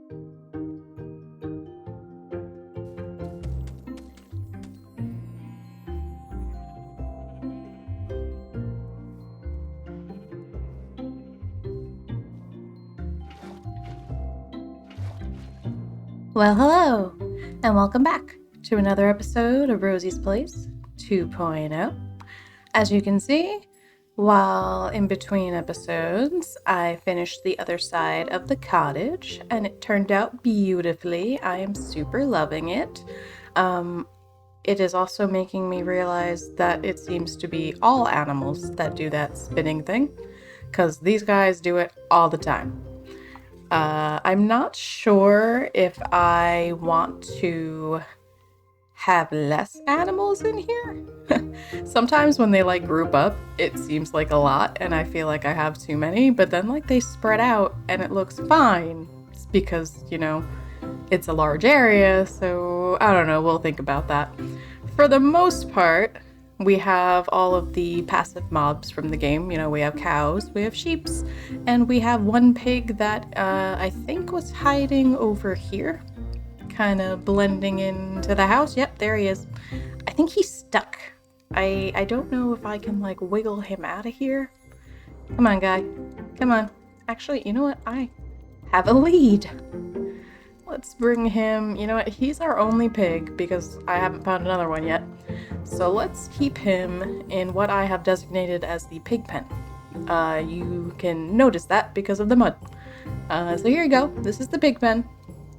Well, hello, and welcome back to another episode of Rosey's Place 2.0. As you can see, while in between episodes, I finished the other side of the cottage, and it turned out beautifully. I am super loving it. It is also making me realize that it seems to be all animals that do that spinning thing, because these guys do it all the time. I'm not sure if I want to have less animals in here. Sometimes when they like group up, it seems like a lot and I feel like I have too many, but then like they spread out and it looks fine. It's because, it's a large area, so I don't know, we'll think about that. For the most part, we have all of the passive mobs from the game. We have cows, we have sheeps, and we have one pig that I think was hiding over here, kind of blending into the house. Yep, there he is. I think he's stuck. I don't know if I can like wiggle him out of here. Come on, guy. Come on. Actually, you know what? I have a lead. Let's bring him. You know what? He's our only pig because I haven't found another one yet. So let's keep him in what I have designated as the pig pen. You can notice that because of the mud. So here you go. This is the pig pen.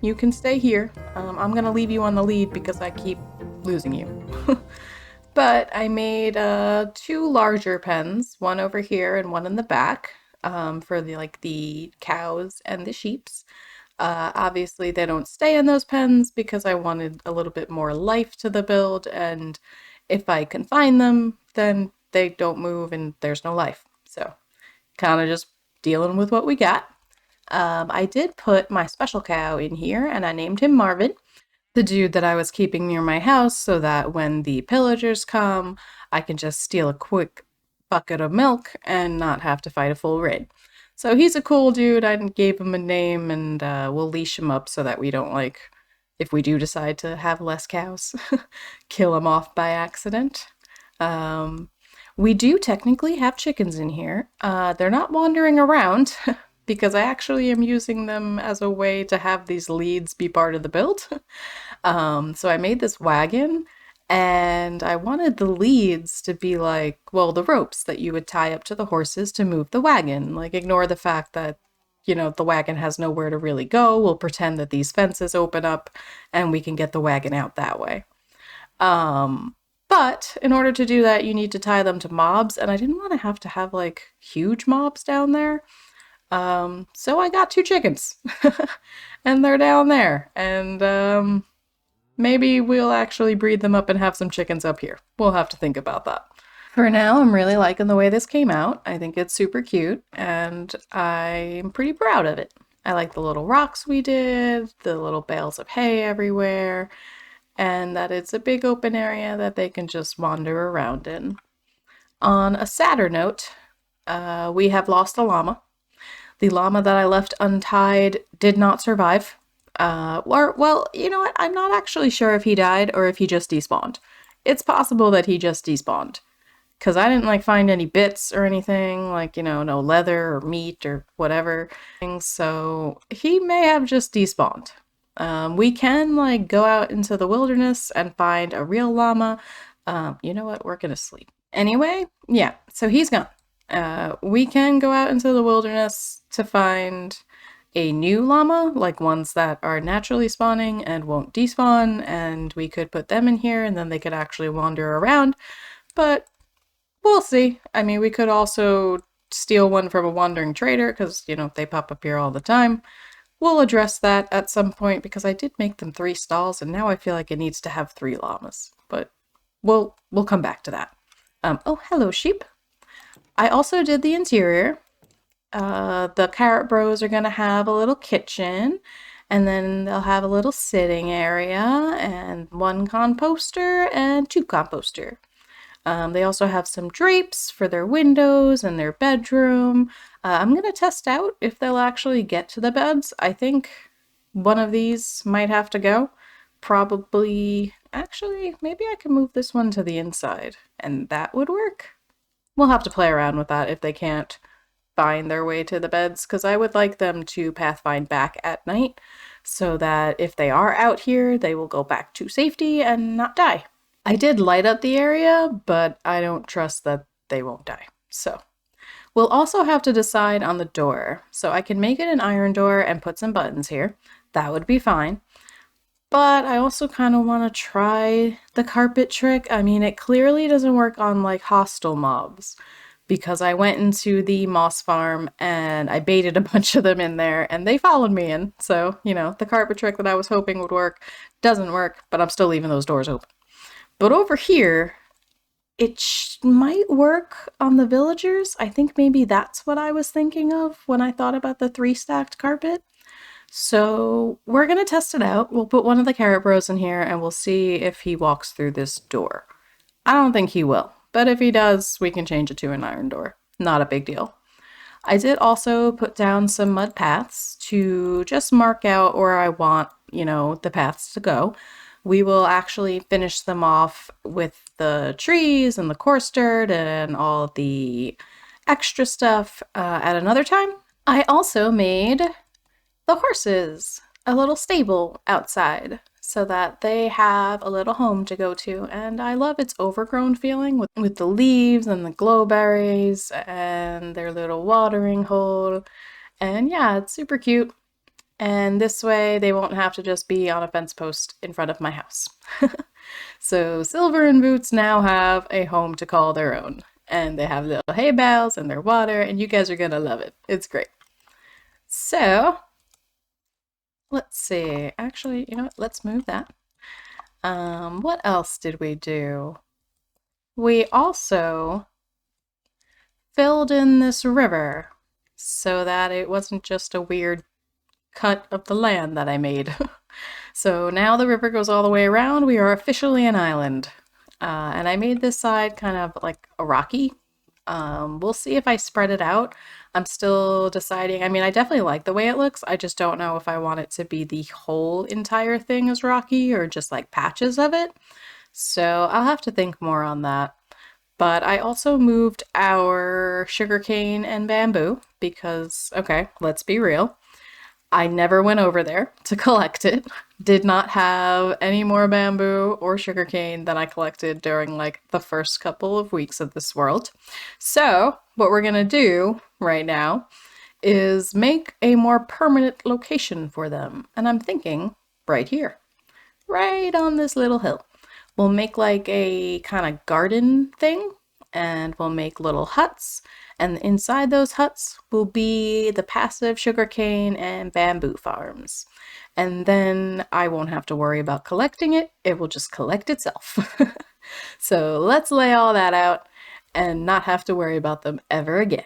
You can stay here. I'm going to leave you on the lead because I keep losing you. But I made 2 larger pens, one over here and one in the back, for the cows and the sheeps. Obviously, they don't stay in those pens because I wanted a little bit more life to the build, and if I confine them, then they don't move and there's no life. So, kind of just dealing with what we got. I did put my special cow in here, and I named him Marvin, the dude that I was keeping near my house, so that when the pillagers come, I can just steal a quick bucket of milk and not have to fight a full raid. So he's a cool dude. I gave him a name, and we'll leash him up so that we don't, if we do decide to have less cows, kill him off by accident. We do technically have chickens in here. They're not wandering around because I actually am using them as a way to have these leads be part of the build. So I made this wagon, and I wanted the leads to be the ropes that you would tie up to the horses to move the wagon. Ignore the fact that, the wagon has nowhere to really go. We'll pretend that these fences open up and we can get the wagon out that way. But in order to do that, you need to tie them to mobs, and I didn't want to have huge mobs down there. So I got 2 chickens, and they're down there, and maybe we'll actually breed them up and have some chickens up here. We'll have to think about that. For now, I'm really liking the way this came out. I think it's super cute, and I'm pretty proud of it. I like the little rocks we did, the little bales of hay everywhere, and that it's a big open area that they can just wander around in. On a sadder note, we have lost a llama. The llama that I left untied did not survive. You know what? I'm not actually sure if he died or if he just despawned. It's possible that he just despawned. Because I didn't find any bits or anything, no leather or meat or whatever. So he may have just despawned. We can go out into the wilderness and find a real llama. You know what? We're gonna sleep. Anyway, yeah, so he's gone. We can go out into the wilderness to find a new llama, ones that are naturally spawning and won't despawn, and we could put them in here and then they could actually wander around, but we'll see. I mean, we could also steal one from a wandering trader because, they pop up here all the time. We'll address that at some point because I did make them 3 stalls and now I feel like it needs to have 3 llamas, but we'll come back to that. Oh, hello, sheep. I also did the interior. The Carrot Bros are going to have a little kitchen, and then they'll have a little sitting area, and 1 composter and 2 composter. They also have some drapes for their windows and their bedroom. I'm going to test out if they'll actually get to the beds. I think one of these might have to go. Probably, actually, maybe I can move this one to the inside and that would work. We'll have to play around with that if they can't find their way to the beds, because I would like them to pathfind back at night so that if they are out here, they will go back to safety and not die. I did light up the area, but I don't trust that they won't die. So we'll also have to decide on the door. So I can make it an iron door and put some buttons here. That would be fine. But I also kind of want to try the carpet trick. I mean, it clearly doesn't work on like hostile mobs because I went into the moss farm and I baited a bunch of them in there and they followed me in. So, you know, the carpet trick that I was hoping would work doesn't work, but I'm still leaving those doors open. But over here, it might work on the villagers. I think maybe that's what I was thinking of when I thought about the 3-stacked carpet. So we're gonna test it out. We'll put one of the carrot bros in here and we'll see if he walks through this door. I don't think he will, but if he does, we can change it to an iron door. Not a big deal. I did also put down some mud paths to just mark out where I want, you know, the paths to go. We will actually finish them off with the trees and the coarse dirt and all the extra stuff at another time. I also made the horses a little stable outside so that they have a little home to go to, and I love its overgrown feeling with the leaves and the glowberries and their little watering hole. And yeah, it's super cute. And this way they won't have to just be on a fence post in front of my house. So Silver and Boots now have a home to call their own, and they have little hay bales and their water, and you guys are gonna love it. It's great. So let's see. Actually, you know what? Let's move that. What else did we do? We also filled in this river so that it wasn't just a weird cut of the land that I made. So now the river goes all the way around. We are officially an island. And I made this side kind of like a rocky. We'll see if I spread it out. I'm still deciding. I mean, I definitely like the way it looks. I just don't know if I want it to be the whole entire thing as rocky or just like patches of it. So I'll have to think more on that. But I also moved our sugarcane and bamboo because, okay, let's be real. I never went over there to collect it. Did not have any more bamboo or sugarcane than I collected during like the first couple of weeks of this world. So what we're gonna do right now is make a more permanent location for them. And I'm thinking right here, right on this little hill. We'll make like a kind of garden thing and we'll make little huts, and inside those huts will be the passive sugarcane and bamboo farms. And then I won't have to worry about collecting it. It will just collect itself. So let's lay all that out and not have to worry about them ever again.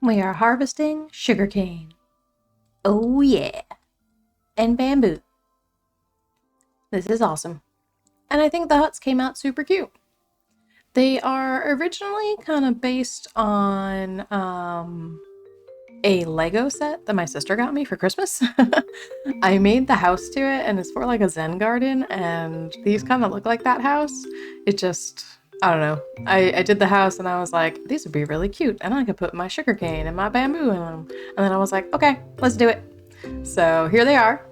We are harvesting sugarcane. Oh yeah. And bamboo. This is awesome. And I think the huts came out super cute. They are originally kind of based on a Lego set that my sister got me for Christmas. I made the house to it and it's for like a Zen garden, and these kind of look like that house. It just, I don't know. I did the house and I was like, these would be really cute and I could put my sugarcane and my bamboo in them. And then I was like, okay, let's do it. So here they are.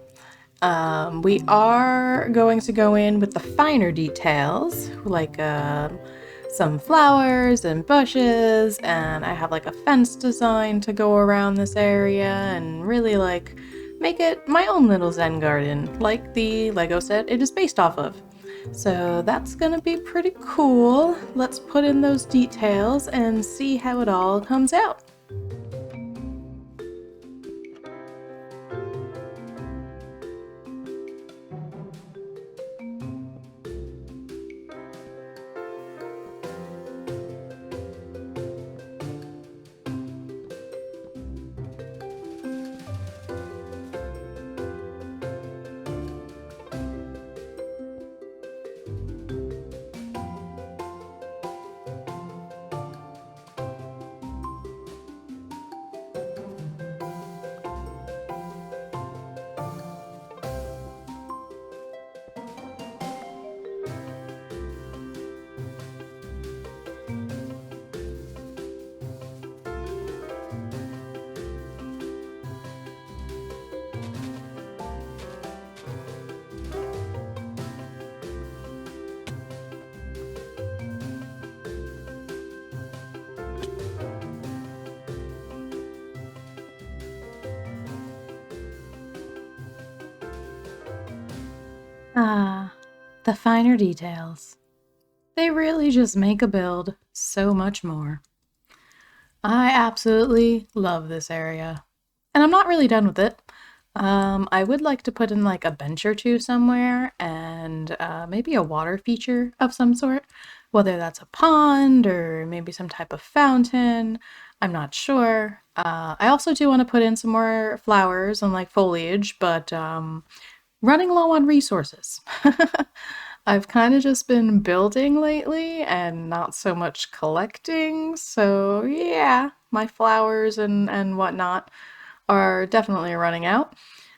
We are going to go in with the finer details, like some flowers and bushes, and I have like a fence design to go around this area and really like make it my own little Zen garden, like the Lego set it is based off of. So that's gonna be pretty cool. Let's put in those details and see how it all comes out. Ah, the finer details. They really just make a build so much more. I absolutely love this area. And I'm not really done with it. I would like to put in like a bench or two somewhere and maybe a water feature of some sort, whether that's a pond or maybe some type of fountain. I'm not sure. I also do want to put in some more flowers and like foliage, but running low on resources. I've kind of just been building lately and not so much collecting. So yeah, my flowers and whatnot are definitely running out.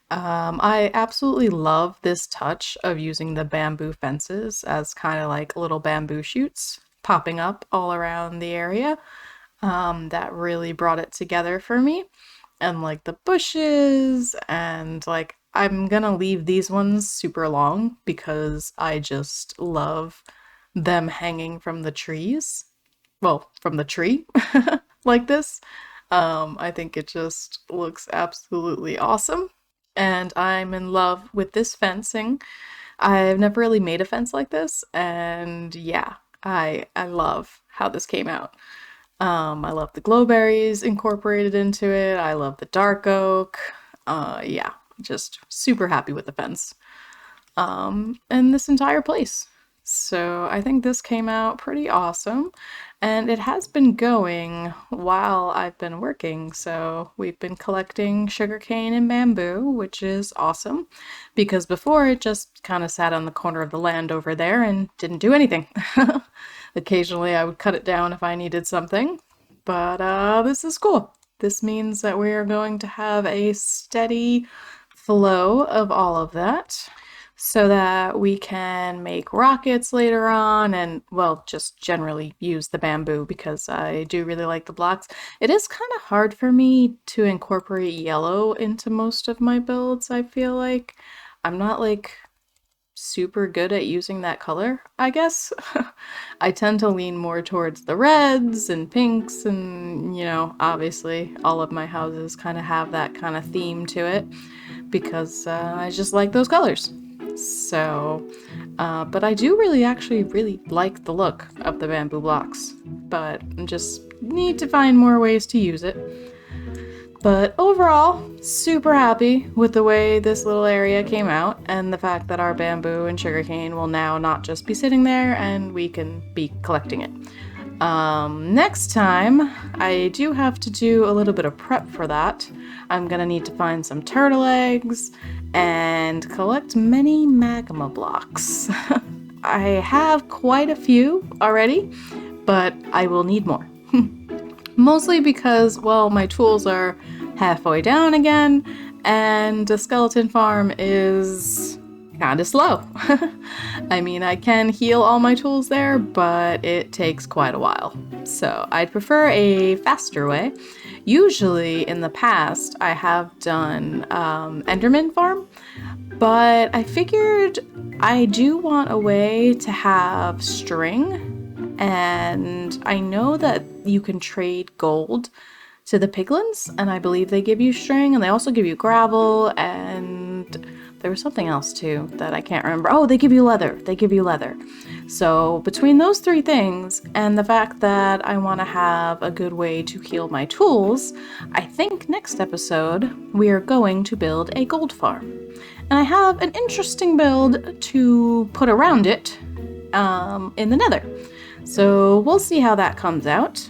I absolutely love this touch of using the bamboo fences as kind of like little bamboo shoots popping up all around the area. That really brought it together for me. And like the bushes, and like I'm gonna leave these ones super long because I just love them hanging from the trees. Well, from the tree like this. I think it just looks absolutely awesome. And I'm in love with this fencing. I've never really made a fence like this, and yeah, I love how this came out. I love the glowberries incorporated into it. I love the dark oak. Yeah, just super happy with the fence. And this entire place. So I think this came out pretty awesome, and it has been going while I've been working. So we've been collecting sugarcane and bamboo, which is awesome because before it just kind of sat on the corner of the land over there and didn't do anything. Occasionally I would cut it down if I needed something, but this is cool. This means that we are going to have a steady flow of all of that so that we can make rockets later on and, well, just generally use the bamboo because I do really like the blocks. It is kind of hard for me to incorporate yellow into most of my builds, I feel like. I'm not like super good at using that color, I guess. I tend to lean more towards the reds and pinks and, you know, obviously all of my houses kind of have that kind of theme to it because I just like those colors. So, but I do really like the look of the bamboo blocks, but just need to find more ways to use it. But overall, super happy with the way this little area came out and the fact that our bamboo and sugarcane will now not just be sitting there and we can be collecting it. Next time, I do have to do a little bit of prep for that. I'm gonna need to find some turtle eggs and collect many magma blocks. I have quite a few already, but I will need more. Mostly because, well, my tools are halfway down again, and the skeleton farm is kinda slow. I mean, I can heal all my tools there, but it takes quite a while. So I'd prefer a faster way. Usually in the past, I have done Enderman farm, but I figured I do want a way to have string, and I know that you can trade gold to the piglins, and I believe they give you string, and they also give you gravel, and there was something else too that I can't remember. Oh, they give you leather. They give you leather. So between those three things and the fact that I want to have a good way to heal my tools, I think next episode we are going to build a gold farm. And I have an interesting build to put around it in the nether. So we'll see how that comes out.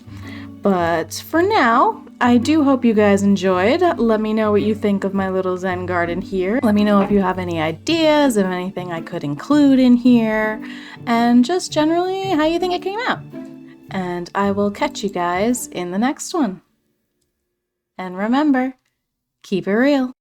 But for now, I do hope you guys enjoyed. Let me know what you think of my little Zen garden here. Let me know if you have any ideas of anything I could include in here, and just generally how you think it came out. And I will catch you guys in the next one. And remember, keep it real.